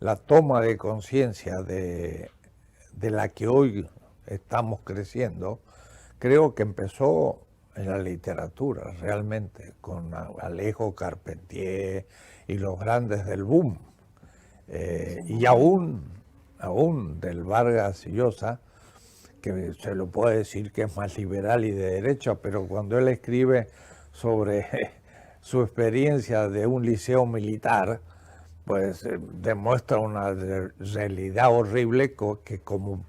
La toma de conciencia de la que hoy estamos creciendo, creo que empezó en la literatura realmente, con Alejo Carpentier y los grandes del boom, y aún del Vargas Llosa, que se lo puede decir que es más liberal y de derecha, pero cuando él escribe sobre su experiencia de un liceo militar, pues demuestra una realidad horrible que como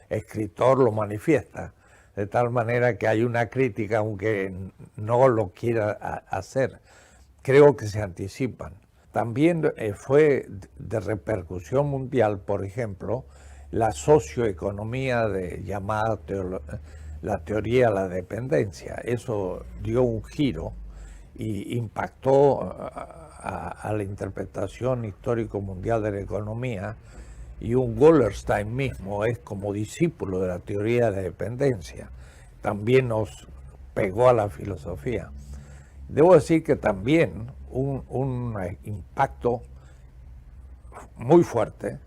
escritor lo manifiesta, de tal manera que hay una crítica, aunque no lo quiera hacer. Creo que se anticipan. También fue de repercusión mundial, por ejemplo, la socioeconomía llamada la teoría de la dependencia. Eso dio un giro y impactó a la interpretación histórico mundial de la economía, y un Wallerstein mismo es como discípulo de la teoría de la dependencia. También nos pegó a la filosofía. Debo decir que también un impacto muy fuerte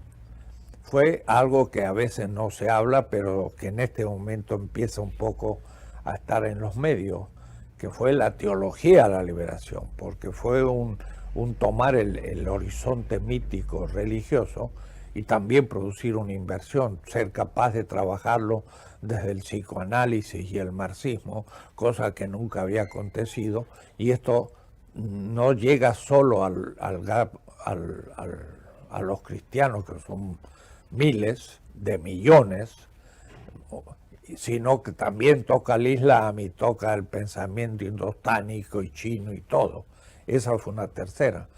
fue algo que a veces no se habla, pero que en este momento empieza un poco a estar en los medios, que fue la teología de la liberación, porque fue un tomar el horizonte mítico religioso y también producir una inversión, ser capaz de trabajarlo desde el psicoanálisis y el marxismo, cosa que nunca había acontecido, y esto no llega solo a los cristianos, que son miles de millones, sino que también toca el Islam y toca el pensamiento indostánico y chino y todo. Esa fue una tercera.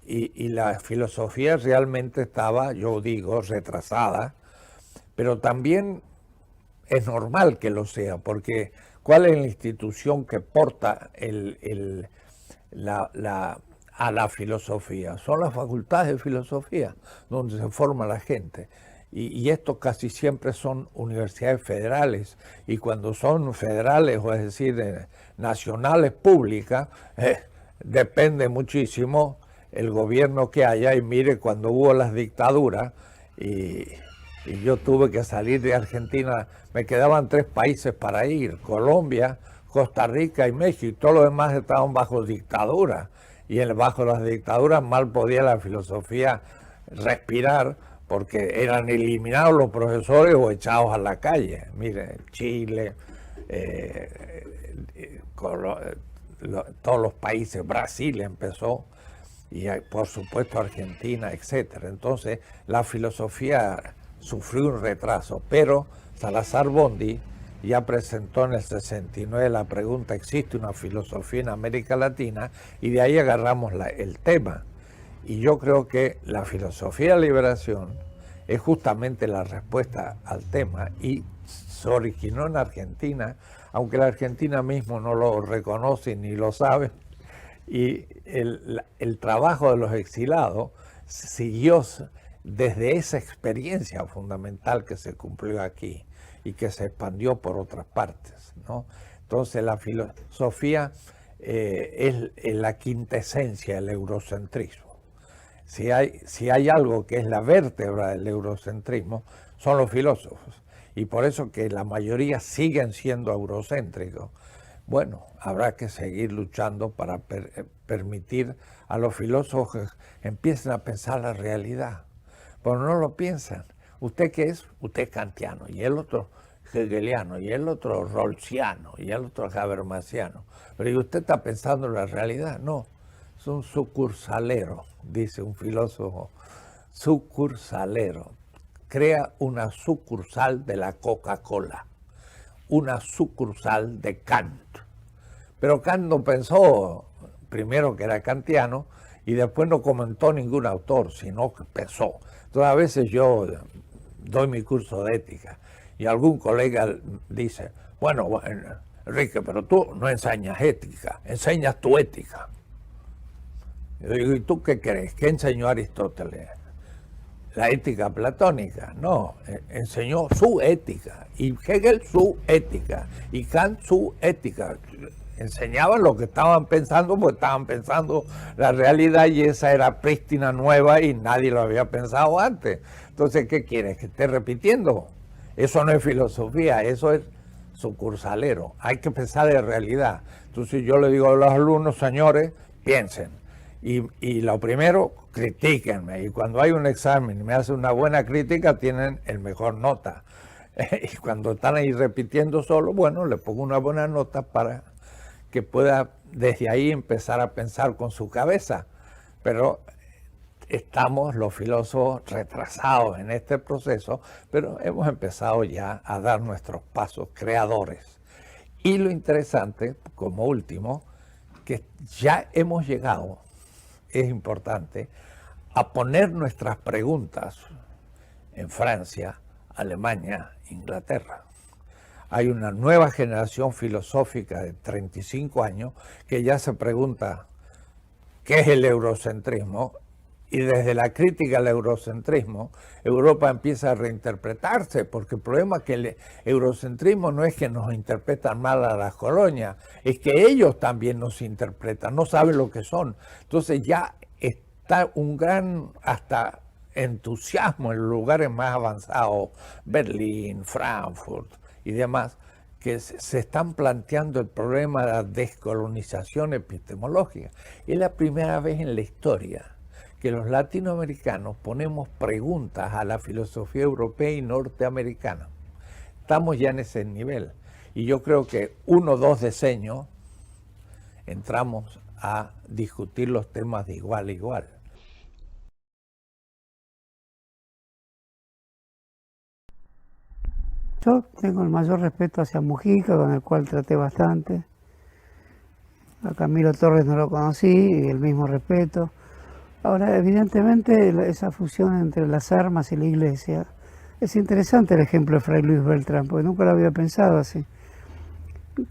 Y la filosofía realmente estaba, yo digo, retrasada, pero también es normal que lo sea, porque ¿cuál es la institución que porta a la filosofía? Son las facultades de filosofía, donde se forma la gente. Y esto casi siempre son universidades federales, y cuando son federales, o es decir, nacionales públicas, depende muchísimo el gobierno que haya. Y mire, cuando hubo las dictaduras y yo tuve que salir de Argentina, me quedaban 3 países para ir: Colombia, Costa Rica y México, y todos los demás estaban bajo dictadura, y bajo las dictaduras mal podía la filosofía respirar, porque eran eliminados los profesores o echados a la calle. Mire, Chile, todos los países, Brasil empezó, y por supuesto Argentina, etcétera. Entonces la filosofía sufrió un retraso, pero Salazar Bondi ya presentó en el 69 la pregunta: ¿existe una filosofía en América Latina? Y de ahí agarramos el tema. Y yo creo que la filosofía de la liberación es justamente la respuesta al tema, y se originó en Argentina, aunque la Argentina mismo no lo reconoce ni lo sabe. Y el trabajo de los exilados siguió desde esa experiencia fundamental que se cumplió aquí y que se expandió por otras partes, ¿no? Entonces la filosofía es la quintesencia del eurocentrismo. Si hay algo que es la vértebra del eurocentrismo, son los filósofos, y por eso que la mayoría siguen siendo eurocéntricos. Bueno, habrá que seguir luchando para permitir a los filósofos que empiecen a pensar la realidad, pero no lo piensan. ¿Usted qué es? Usted es kantiano, y el otro hegeliano, y el otro rawlsiano, y el otro habermasiano. Pero ¿y usted está pensando en la realidad? No, es un sucursalero, dice un filósofo. Sucursalero. Crea una sucursal de la Coca-Cola, una sucursal de Kant. Pero Kant no pensó primero que era kantiano, y después no comentó ningún autor, sino que pensó. Entonces a veces yo doy mi curso de ética y algún colega dice: bueno, Enrique, pero tú no enseñas ética, enseñas tu ética. Yo digo: ¿y tú qué crees? ¿Qué enseñó Aristóteles? La ética platónica. No, enseñó su ética, y Hegel su ética, y Kant su ética. enseñaban lo que estaban pensando, pues estaban pensando la realidad y esa era prístina, nueva y nadie lo había pensado antes. Entonces, ¿qué quieres? ¿Que esté repitiendo? Eso no es filosofía, eso es sucursalero. Hay que pensar de realidad. Entonces yo le digo a los alumnos, señores, piensen. Y lo primero, critíquenme. Y cuando hay un examen y me hacen una buena crítica, tienen el mejor nota. Y cuando están ahí repitiendo solo, bueno, le pongo una buena nota para que pueda desde ahí empezar a pensar con su cabeza. Pero estamos los filósofos retrasados en este proceso, pero hemos empezado ya a dar nuestros pasos creadores. Y lo interesante, como último, que ya hemos llegado, es importante, a poner nuestras preguntas en Francia, Alemania, Inglaterra. Hay una nueva generación filosófica de 35 años que ya se pregunta qué es el eurocentrismo, y desde la crítica al eurocentrismo, Europa empieza a reinterpretarse, porque el problema es que el eurocentrismo no es que nos interpretan mal a las colonias, es que ellos también nos interpretan, no saben lo que son. Entonces ya está un gran hasta entusiasmo en los lugares más avanzados, Berlín, Frankfurt y demás, que se están planteando el problema de la descolonización epistemológica. Es la primera vez en la historia que los latinoamericanos ponemos preguntas a la filosofía europea y norteamericana. Estamos ya en ese nivel. Y yo creo que 1 o 2 decenios entramos a discutir los temas de igual a igual. Yo tengo el mayor respeto hacia Mujica, con el cual traté bastante. A Camilo Torres no lo conocí, y el mismo respeto. Ahora, evidentemente, esa fusión entre las armas y la iglesia, es interesante el ejemplo de Fray Luis Beltrán, porque nunca lo había pensado así.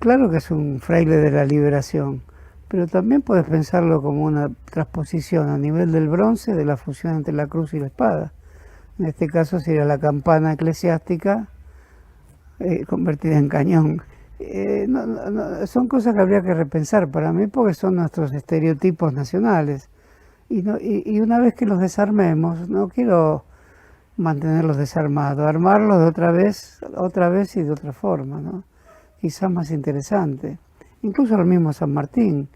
Claro que es un fraile de la liberación, pero también puedes pensarlo como una transposición a nivel del bronce de la fusión entre la cruz y la espada. En este caso sería la campana eclesiástica convertida en cañón. Son cosas que habría que repensar para mí, porque son nuestros estereotipos nacionales. Y una vez que los desarmemos, no quiero mantenerlos desarmados, armarlos de otra vez y de otra forma, ¿no? Quizás más interesante. Incluso el mismo San Martín.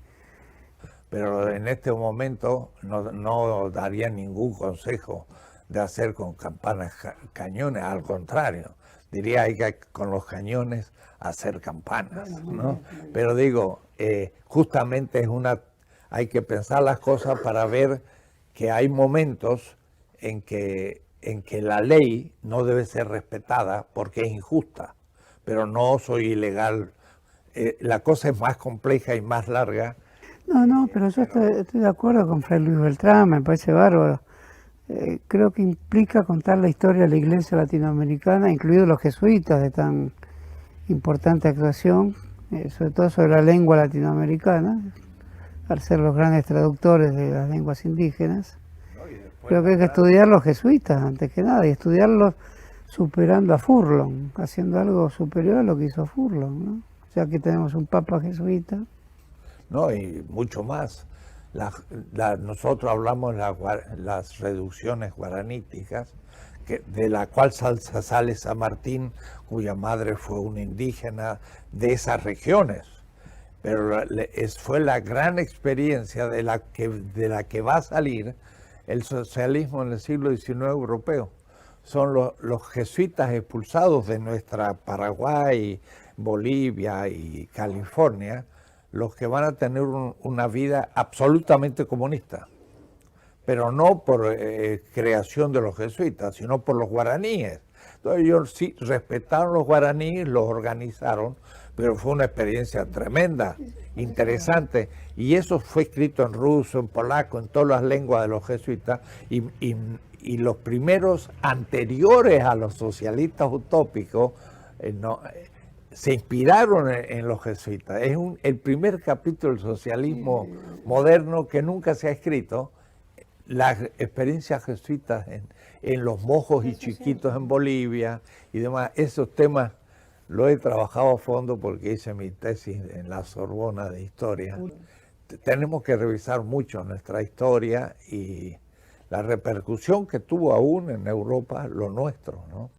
Pero en este momento no daría ningún consejo de hacer con campanas cañones, al contrario. Diría hay que con los cañones hacer campanas, ¿no? Pero digo, justamente hay que pensar las cosas para ver que hay momentos en que la ley no debe ser respetada porque es injusta, pero no soy ilegal. La cosa es más compleja y más larga. No, pero yo estoy de acuerdo con Fray Luis Beltrán, me parece bárbaro. Creo que implica contar la historia de la iglesia latinoamericana, incluidos los jesuitas de tan importante actuación, sobre todo sobre la lengua latinoamericana, al ser los grandes traductores de las lenguas indígenas. Creo que hay que estudiar los jesuitas antes que nada, y estudiarlos superando a Furlong, haciendo algo superior a lo que hizo Furlong, ¿no? Ya que tenemos un papa jesuita. No, y mucho más. Nosotros hablamos de las reducciones guaraníticas, de la cual sale San Martín, cuya madre fue una indígena de esas regiones. Pero fue la gran experiencia de la que va a salir el socialismo en el siglo XIX europeo. Son los jesuitas expulsados de nuestra Paraguay, Bolivia y California, los que van a tener una vida absolutamente comunista, pero no por creación de los jesuitas, sino por los guaraníes. Entonces ellos sí respetaron los guaraníes, los organizaron, pero fue una experiencia tremenda, interesante, y eso fue escrito en ruso, en polaco, en todas las lenguas de los jesuitas, y los primeros anteriores a los socialistas utópicos se inspiraron en los jesuitas. Es el primer capítulo del socialismo moderno que nunca se ha escrito, las experiencias jesuitas en los mojos y chiquitos en Bolivia y demás, esos temas Lo he trabajado a fondo porque hice mi tesis en la Sorbona de Historia. Tenemos que revisar mucho nuestra historia y la repercusión que tuvo aún en Europa lo nuestro, ¿no?